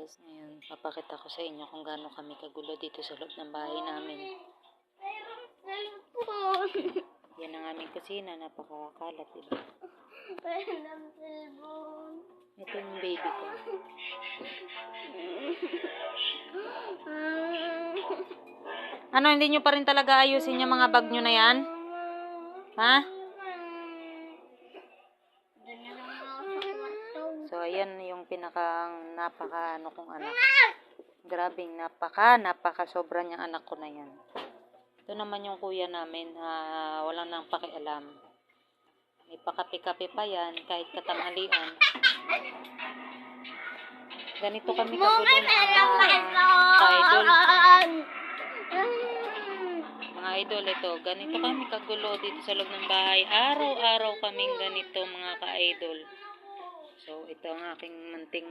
Ngayon, papakita ko sa inyo kung gaano kami kagulo dito sa loob ng bahay namin. Yan ang aming kusina, napakakalat, diba? Ito yung baby ko. Ano, hindi nyo pa rin talaga ayusin yung mga bag nyo na yan? Ha? So, ayan yung napaka kong anak. Grabing napaka sobra niyang anak ko na yan. Ito naman yung kuya namin, wala nang pakialam. May pakape-kape pa yan, kahit katanghalian. Ganito kami kagulo ka-idol. Mga idol, ito. Ganito kami kagulo dito sa loob ng bahay. Araw-araw kaming ganito, mga ka-idol. So, ito ang aking munting